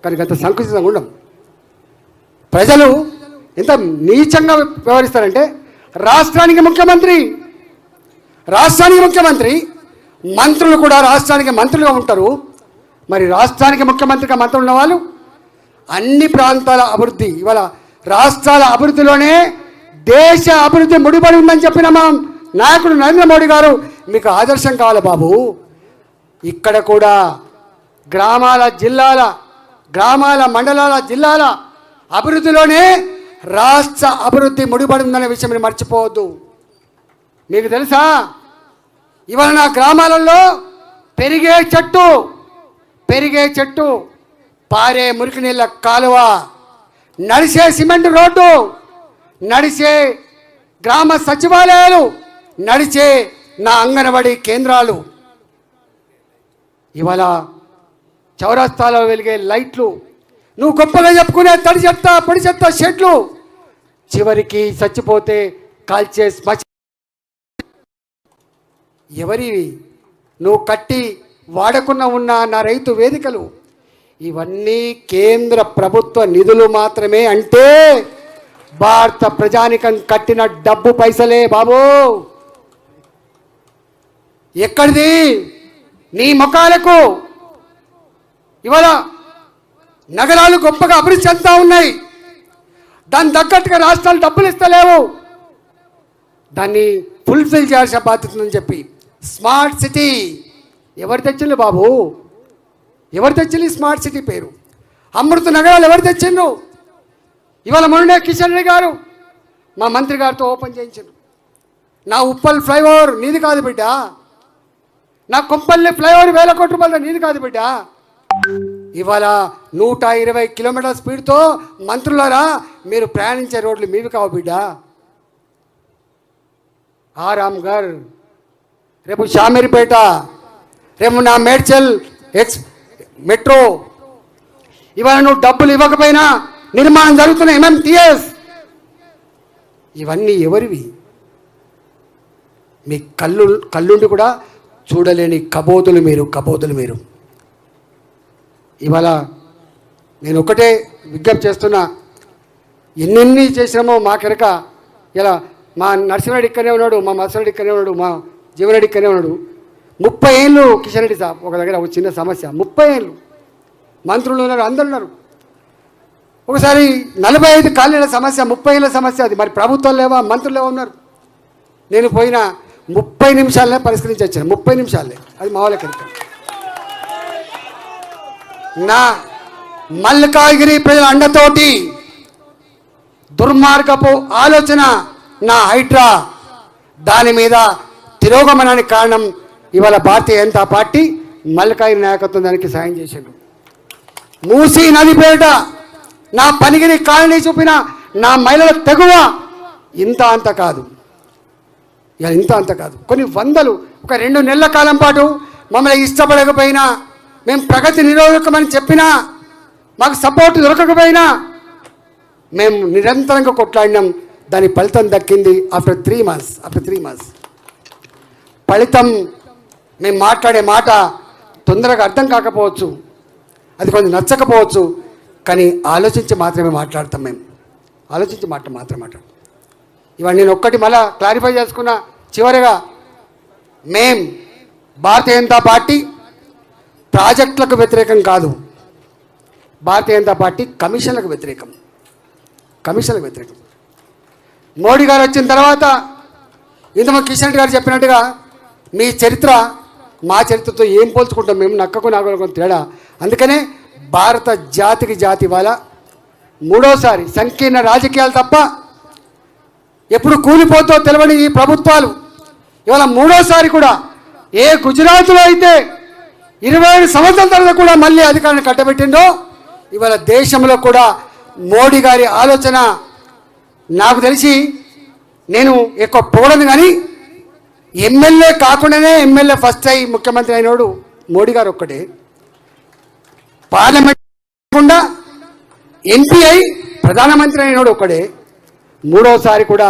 కానీ గత సంకుచితంగా ఉండం. ప్రజలు ఎంత నీచంగా వ్యవహరిస్తారంటే రాష్ట్రానికి ముఖ్యమంత్రి మంత్రులు కూడా రాష్ట్రానికి మంత్రులుగా ఉంటారు. మరి రాష్ట్రానికి ముఖ్యమంత్రిగా మంత్రులు ఉన్న వాళ్ళు అన్ని ప్రాంతాల అభివృద్ధి, ఇవాళ రాష్ట్రాల అభివృద్ధిలోనే దేశ అభివృద్ధి ముడిపడి ఉందని చెప్పిన మా నాయకుడు నరేంద్ర మోడీ గారు మీకు ఆదర్శం కావాలి బాబు. ఇక్కడ కూడా గ్రామాల మండలాల జిల్లాల అభివృద్ధిలోనే రాష్ట్ర అభివృద్ధి ముడిపడి ఉందనే విషయం మీరు మర్చిపోవద్దు. మీకు తెలుసా, ఇవాళ నా గ్రామాలలో పెరిగే చెట్టు, పారే మురికి నీళ్ళ కాలువ, నడిచే సిమెంట్ రోడ్డు, నడిచే గ్రామ సచివాలయాలు, నడిచే నా అంగన్వాడీ కేంద్రాలు, ఇవాళ చౌరస్తాలో వెలిగే లైట్లు, నువ్వు గొప్పగా చెప్పుకునే తడి చెత్త పొడి చెత్త షెడ్లు, చివరికి చచ్చిపోతే కాల్చే ఎవరివి? నువ్వు కట్టి వాడకుండా ఉన్న నా రైతు వేదికలు, ఇవన్నీ కేంద్ర ప్రభుత్వ నిధులు మాత్రమే. అంటే భారత ప్రజానికం కట్టిన డబ్బు పైసలే బాబు. ఎక్కడిది? నీ ముఖాలకు. ఇవాళ నగరాలు గొప్పగా అభివృద్ధి చెందుతూ ఉన్నాయి, దాని తగ్గట్టుగా రాష్ట్రాలు డబ్బులు ఇస్తలేవు. దాన్ని ఫుల్ఫిల్ చేయాల్సిన బాధ్యత ఉందని చెప్పి స్మార్ట్ సిటీ ఎవరు తెచ్చిండ్రు బాబు? ఎవరు తెచ్చింది స్మార్ట్ సిటీ పేరు? అమృత నగరాలు ఎవరు తెచ్చిండ్రు? ఇవాళ మొన్ననే కిషన్ రెడ్డి గారు మా మంత్రి గారితో ఓపెన్ చేయించారు. నా ఉప్పల్ ఫ్లైఓవర్ నీది కాదు బిడ్డ, నా కొంపల్లి ఫ్లైఓవర్ 1000 కోట్ల రూపాయలు నీది కాదు బిడ్డ. ఇవాళ 120 కిలోమీటర్ల స్పీడ్తో మంత్రులారా మీరు ప్రయాణించే రోడ్లు మీవి కావు బిడ్డ. రామ్గర్, రేపు షామీర్పేట, రేపు నా మేడ్చల్ మెట్రో, ఇవాళ నువ్వు డబ్బులు ఇవ్వకపోయినా నిర్మాణం జరుగుతున్న MMTS, ఇవన్నీ ఎవరివి? మీ కళ్ళుండి కూడా చూడలేని కబోతులు మీరు. ఇవాళ నేను ఒకటే విజ్ఞప్తి చేస్తున్నా, ఎన్నెన్ని చేసినామో మాకెరక. ఇలా మా నరసింహారెడ్డి ఇక్కడనే ఉన్నాడు, మా మత్సరెడ్డి ఇక్కడనే ఉన్నాడు, మా జీవరెడ్డి ఇక్కడనే ఉన్నాడు. 30 ఏళ్ళు కిషన్ రెడ్డి సాబ్ ఒక దగ్గర ఒక చిన్న సమస్య, 30 ఏళ్ళు మంత్రులు ఉన్నారు, అందరు ఉన్నారు. ఒకసారి 45 కాలనీల సమస్య, 30 ఏళ్ళ సమస్య అది. మరి ప్రభుత్వం లేవా, మంత్రులు లేవా ఉన్నారు. నేను పోయిన 30 నిమిషాలనే పరిష్కరించి వచ్చాను, 30 నిమిషాలే. అది మా వాళ్ళకి నా మల్కాగిరి ప్రజల అండతోటి దుర్మార్గపు ఆలోచన నా హైడ్రా, దాని మీద తిరోగమనానికి కారణం ఇవాళ భారతీయ జనతా పార్టీ మల్కాగిరి నాయకత్వం దానికి సాయం చేసిండు. మూసీ నదిపేట నా పనిగిరి కాలనీ చూపిన నా మహిళల తెగువ ఇంత అంత కాదు. కొన్ని వందలు, ఒక 2 నెలల కాలం పాటు మమ్మల్ని ఇష్టపడకపోయినా, మేము ప్రగతి నిరోధకమని చెప్పినా, మాకు సపోర్ట్ దొరకకపోయినా మేము నిరంతరంగా కొట్లాడినాం. దాని ఫలితం దక్కింది ఆఫ్టర్ 3 మంత్స్. ఫలితం మేము మాట్లాడే మాట తొందరగా అర్థం కాకపోవచ్చు, అది కొంచెం నచ్చకపోవచ్చు, కానీ ఆలోచించి మాత్రమే మాట్లాడతాం. మేము ఆలోచించి మాట్లాడతాం. ఇవాళ నేను ఒక్కటి మళ్ళా క్లారిఫై చేసుకున్నా. చివరిగా మేం భారతీయ జనతా పార్టీ ప్రాజెక్టులకు వ్యతిరేకం కాదు, భారతీయ జనతా పార్టీ కమిషన్లకు వ్యతిరేకం. మోడీ గారు వచ్చిన తర్వాత ఇంతమంది కిషన్ రెడ్డి గారు చెప్పినట్టుగా మీ చరిత్ర మా చరిత్రతో ఏం పోల్చుకుంటాం? మేము నక్కకు నాగలకు తేడా. అందుకనే భారత జాతికి జాతి ఇవాళ 3వసారి సంకీర్ణ రాజకీయాలు తప్ప ఎప్పుడు కూలిపోతో తెలియని ఈ ప్రభుత్వాలు ఇవాళ 3వసారి కూడా, ఏ గుజరాత్లో అయితే 25 సంవత్సరాల తర్వాత కూడా మళ్ళీ అధికారాన్ని కట్టబెట్టిందో, ఇవాళ దేశంలో కూడా మోడీ గారి ఆలోచన నాకు తెలిసి, నేను ఎక్కువ పోవడం కానీ ఎమ్మెల్యే కాకుండానే ఎమ్మెల్యే ఫస్ట్ అయ్యి ముఖ్యమంత్రి అయినోడు మోడీ గారు ఒక్కడే. పార్లమెంట్ కాకుండా ఎంపీ అయి ప్రధానమంత్రి అయినోడు ఒక్కడే. 3వసారి కూడా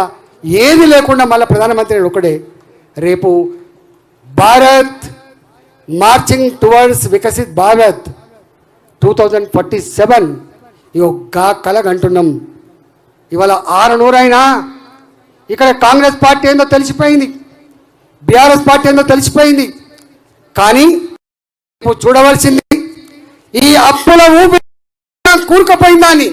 ఏది లేకుండా మళ్ళీ ప్రధానమంత్రి అయినోడు ఒక్కడే. రేపు భారత్ మార్చింగ్ టువర్డ్స్ వికసిత్ భారత్ 2047 ఇగో గా కలగంటున్నాం. ఇవాళ 6 అయినా ఇక్కడ కాంగ్రెస్ పార్టీ ఏందో తెలిసిపోయింది, బీఆర్ఎస్ పార్టీ ఏందో తెలిసిపోయింది. కానీ ఇప్పుడు చూడవలసింది ఈ అప్పుల ఊపి కూరుకుపోయిందాన్ని